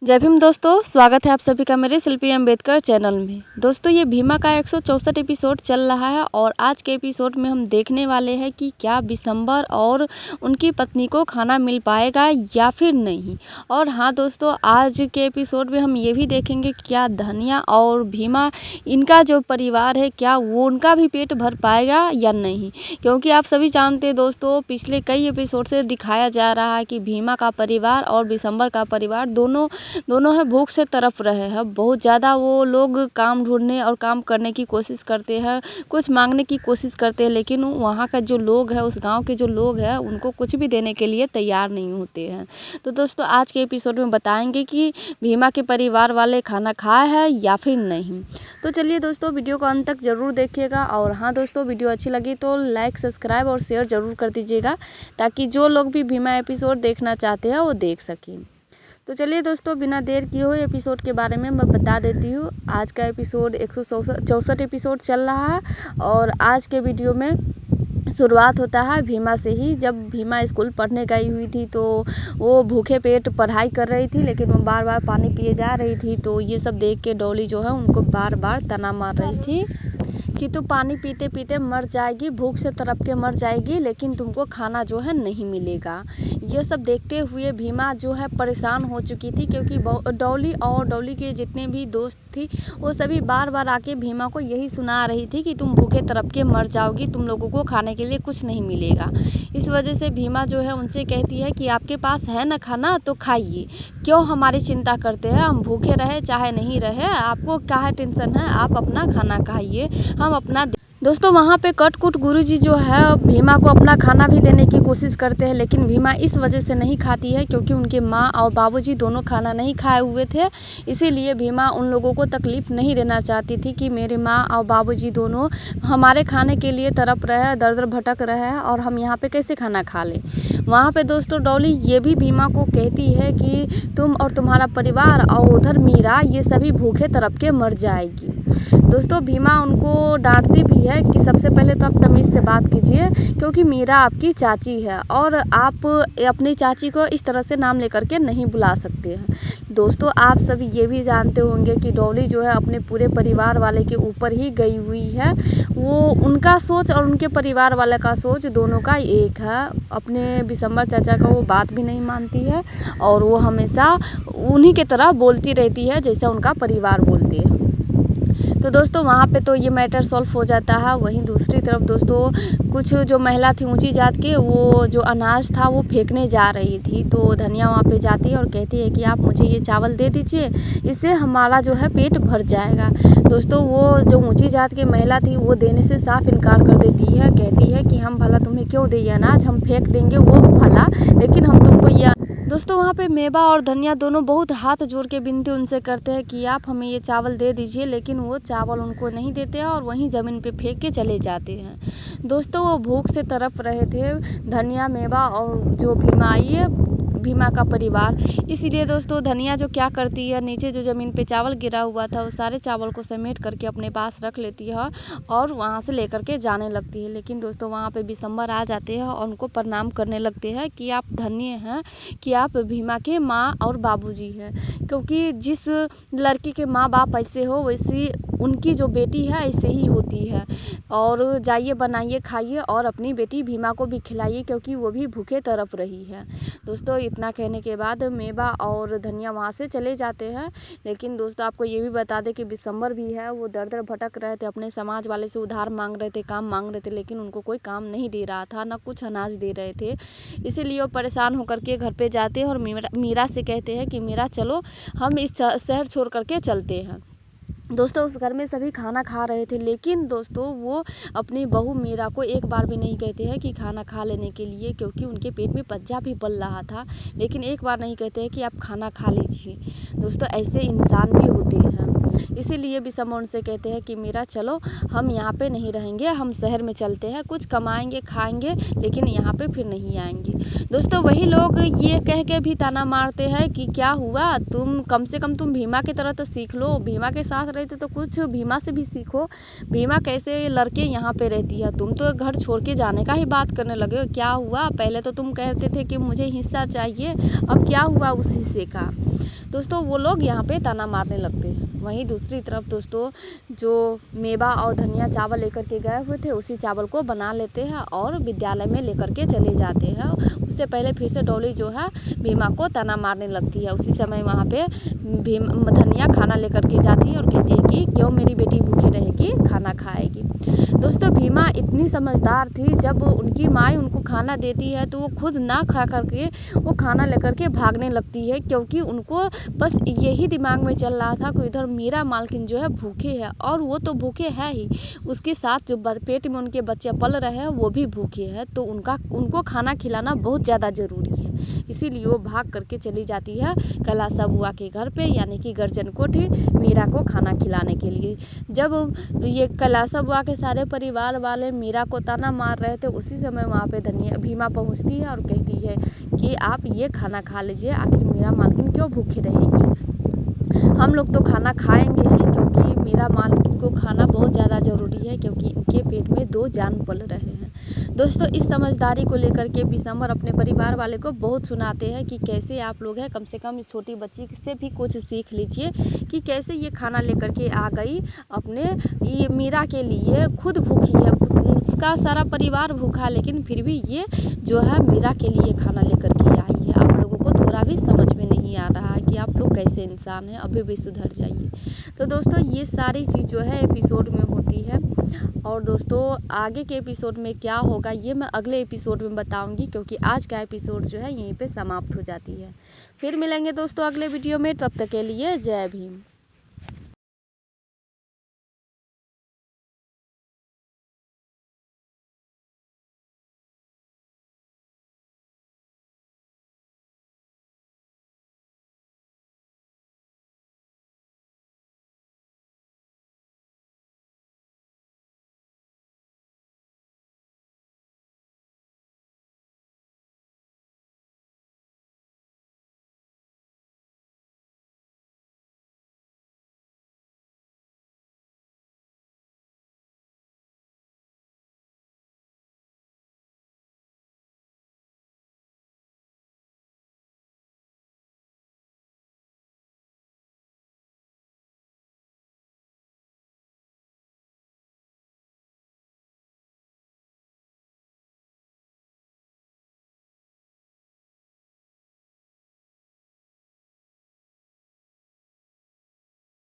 जय भीम दोस्तों, स्वागत है आप सभी का मेरे शिल्पी अम्बेडकर चैनल में। दोस्तों ये भीमा का 164 एपिसोड चल रहा है और आज के एपिसोड में हम देखने वाले हैं कि क्या बिशंबर और उनकी पत्नी को खाना मिल पाएगा या फिर नहीं। और हाँ दोस्तों, आज के एपिसोड में हम ये भी देखेंगे क्या धनिया और भीमा इनका जो परिवार है क्या वो उनका भी पेट भर पाएगा या नहीं। क्योंकि आप सभी जानते हैं दोस्तों, पिछले कई एपिसोड से दिखाया जा रहा है कि भीमा का परिवार और बिशंबर का परिवार दोनों है भूख से तड़प रहे हैं। बहुत ज़्यादा वो लोग काम ढूंढने और काम करने की कोशिश करते हैं, कुछ मांगने की कोशिश करते हैं, लेकिन वहाँ का जो लोग है, उस गांव के जो लोग हैं, उनको कुछ भी देने के लिए तैयार नहीं होते हैं। तो दोस्तों आज के एपिसोड में बताएंगे कि भीमा के परिवार वाले खाना खाए हैं या फिर नहीं। तो चलिए दोस्तों, वीडियो को अंत तक ज़रूर देखिएगा। और हाँ दोस्तों, वीडियो अच्छी लगी तो लाइक, सब्सक्राइब और शेयर ज़रूर कर दीजिएगा, ताकि जो लोग भी भीमा एपिसोड देखना चाहते हैं वो देख सकें। तो चलिए दोस्तों, बिना देर किए हुए एपिसोड के बारे में मैं बता देती हूँ। आज का एपिसोड 164 एपिसोड चल रहा है और आज के वीडियो में शुरुआत होता है भीमा से ही। जब भीमा स्कूल पढ़ने गई हुई थी तो वो भूखे पेट पढ़ाई कर रही थी, लेकिन वो बार बार पानी पिए जा रही थी। तो ये सब देख के डॉली जो है उनको बार बार तना मार रही थी कि तू पानी पीते पीते मर जाएगी, भूख से तड़प के मर जाएगी, लेकिन तुमको खाना जो है नहीं मिलेगा। ये सब देखते हुए भीमा जो है परेशान हो चुकी थी, क्योंकि डॉली और डॉली के जितने भी दोस्त थी वो सभी बार बार आके भीमा को यही सुना रही थी कि तुम भूखे तड़प के मर जाओगी, तुम लोगों को खाने के लिए कुछ नहीं मिलेगा। इस वजह से भीमा जो है उनसे कहती है कि आपके पास है ना खाना तो खाइए, क्यों हमारी चिंता करते हैं, हम भूखे रहे चाहे नहीं रहे, आपको क्या है टेंशन है, आप अपना खाना खाइए, हम अपना। दोस्तों वहाँ पे कटकुट गुरुजी जो है भीमा को अपना खाना भी देने की कोशिश करते हैं, लेकिन भीमा इस वजह से नहीं खाती है क्योंकि उनके माँ और बाबूजी दोनों खाना नहीं खाए हुए थे। इसीलिए भीमा उन लोगों को तकलीफ़ नहीं देना चाहती थी कि मेरे माँ और बाबूजी दोनों हमारे खाने के लिए तड़प रहे हैं, दर दर भटक रहे हैं और हम यहाँ पे कैसे खाना खा लें। वहाँ पे दोस्तों डॉली ये भी भीमा को कहती है कि तुम और तुम्हारा परिवार और उधर मीरा ये सभी भूखे तड़प के मर जाएगी। दोस्तों भीमा उनको डांटती भी है कि सबसे पहले तो आप तमीज़ से बात कीजिए, क्योंकि मीरा आपकी चाची है और आप अपनी चाची को इस तरह से नाम लेकर के नहीं बुला सकते हैं। दोस्तों आप सभी ये भी जानते होंगे कि डॉली जो है अपने पूरे परिवार वाले के ऊपर ही गई हुई है। वो उनका सोच और उनके परिवार वाले का सोच दोनों का एक है। अपने बिशंबर चाचा का वो बात भी नहीं मानती है और वो हमेशा उन्हीं के तरह बोलती रहती है जैसा उनका परिवार बोलती है। तो दोस्तों वहाँ पे तो ये मैटर सॉल्व हो जाता है। वहीं दूसरी तरफ दोस्तों कुछ जो महिला थी ऊंची जात के, वो जो अनाज था वो फेंकने जा रही थी। तो धनिया वहाँ पे जाती है और कहती है कि आप मुझे ये चावल दे दीजिए, इससे हमारा जो है पेट भर जाएगा। दोस्तों वो जो ऊंची जात की महिला थी वो देने से साफ इनकार कर देती है, कहती है कि हम भला तुम्हें क्यों दें अनाज, हम फेंक देंगे वो भला, लेकिन हम तुमको ये। दोस्तों वहाँ पे मेवा और धनिया दोनों बहुत हाथ जोड़ के विनती उनसे करते हैं कि आप हमें ये चावल दे दीजिए, लेकिन वो चावल उनको नहीं देते हैं और वहीं ज़मीन पे फेंक के चले जाते हैं। दोस्तों वो भूख से तड़प रहे थे, धनिया, मेवा और जो भीमा आई है, भीमा का परिवार। इसीलिए दोस्तों धनिया जो क्या करती है, नीचे जो ज़मीन पे चावल गिरा हुआ था वो सारे चावल को समेट करके अपने पास रख लेती है और वहाँ से लेकर के जाने लगती है। लेकिन दोस्तों वहाँ पे बिशंबर आ जाते हैं और उनको प्रणाम करने लगते हैं कि आप धन्य हैं कि आप भीमा के माँ और बाबूजी हैं, क्योंकि जिस लड़की के माँ बाप ऐसे हो वैसी उनकी जो बेटी है ऐसे ही होती है। और जाइए बनाइए खाइए और अपनी बेटी भीमा को भी खिलाइए, क्योंकि वो भी भूखे तड़प रही है। दोस्तों इतना कहने के बाद मेवा और धनिया वहाँ से चले जाते हैं। लेकिन दोस्तों आपको ये भी बता दें कि बिशंबर भी है, वो दर दर भटक रहे थे, अपने समाज वाले से उधार मांग रहे थे, काम मांग रहे थे, लेकिन उनको कोई काम नहीं दे रहा था, ना कुछ अनाज दे रहे थे। इसीलिए वो परेशान होकर के घर पे जाते हैं और मीरा से कहते हैं कि मीरा चलो हम इस शहर छोड़ करके चलते हैं। दोस्तों उस घर में सभी खाना खा रहे थे, लेकिन दोस्तों वो अपनी बहू मीरा को एक बार भी नहीं कहते हैं कि खाना खा लेने के लिए, क्योंकि उनके पेट में पज्जा भी बल रहा था, लेकिन एक बार नहीं कहते हैं कि आप खाना खा लीजिए। दोस्तों ऐसे इंसान भी होते हैं, इसीलिए बिशंबर उनसे कहते हैं कि मीरा चलो हम यहाँ पे नहीं रहेंगे, हम शहर में चलते हैं, कुछ कमाएंगे खाएंगे, लेकिन यहाँ पे फिर नहीं आएंगे। दोस्तों वही लोग ये कह के भी ताना मारते हैं कि क्या हुआ, तुम कम से कम तुम भीमा की तरह तो सीख लो, भीमा के साथ रहते तो कुछ भीमा से भी सीखो, भीमा कैसे लड़के यहाँ पे रहती है, तुम तो घर छोड़ के जाने का ही बात करने लगे हो। क्या हुआ, पहले तो तुम कहते थे कि मुझे हिस्सा चाहिए, अब क्या हुआ उस हिस्से का। दोस्तों वो लोग यहाँ पे ताना मारने लगते हैं। वहीं दूसरी तरफ दोस्तों जो मेवा और धनिया चावल लेकर के गए हुए थे उसी चावल को बना लेते हैं और विद्यालय में लेकर के चले जाते हैं। उससे पहले फिर से डॉली जो है भीमा को ताना मारने लगती है। उसी समय वहाँ पे धनिया खाना लेकर के जाती है और कहती है कि क्यों मेरी बेटी भूखी रहेगी, खाना खाएगी। दोस्तों भीमा इतनी समझदार थी, जब उनकी माँ उनको खाना देती है तो वो खुद ना खा करके वो खाना लेकर के भागने लगती है, क्योंकि उनको बस यही दिमाग में चल रहा था कि इधर मेरा मालकिन जो है भूखे है और वो तो भूखे है ही, उसके साथ जो पेट में उनके बच्चे पल रहे हैं वो भी भूखे हैं, तो उनको खाना खिलाना बहुत ज़्यादा ज़रूरी है। इसीलिए वो भाग करके चली जाती है कैलाश बुआ के घर पे, यानी कि गर्जन कोठी, मीरा को खाना खिलाने के लिए। जब ये कैलाश बुआ के सारे परिवार वाले मीरा को ताना मार रहे थे उसी समय वहाँ पे भीमा पहुँचती है और कहती है कि आप ये खाना खा लीजिए, आखिर मेरा मालकिन क्यों भूखी रहेगी, हम लोग तो खाना खाएंगे ही, क्योंकि मेरा मालकिन को खाना बहुत ज़्यादा ज़रूरी है, क्योंकि इनके पेट में 2 जान पल रहे हैं। दोस्तों इस समझदारी को लेकर के बिशंबर अपने परिवार वाले को बहुत सुनाते हैं कि कैसे आप लोग हैं, कम से कम इस छोटी बच्ची से भी कुछ सीख लीजिए कि कैसे ये खाना लेकर के आ गई अपने ये मीरा के लिए, खुद भूखी है, उसका सारा परिवार भूखा, लेकिन फिर भी ये जो है मीरा के लिए खाना लेकर के आई है। आप लोगों को थोड़ा भी समझ में नहीं आ रहा है कि आप लोग कैसे इंसान हैं, अभी भी सुधर जाइए। तो दोस्तों ये सारी चीज़ जो है एपिसोड में होती है, और दोस्तों आगे के एपिसोड में क्या होगा ये मैं अगले एपिसोड में बताऊंगी, क्योंकि आज का एपिसोड जो है यहीं पे समाप्त हो जाती है। फिर मिलेंगे दोस्तों अगले वीडियो में, तब तक के लिए जय भीम।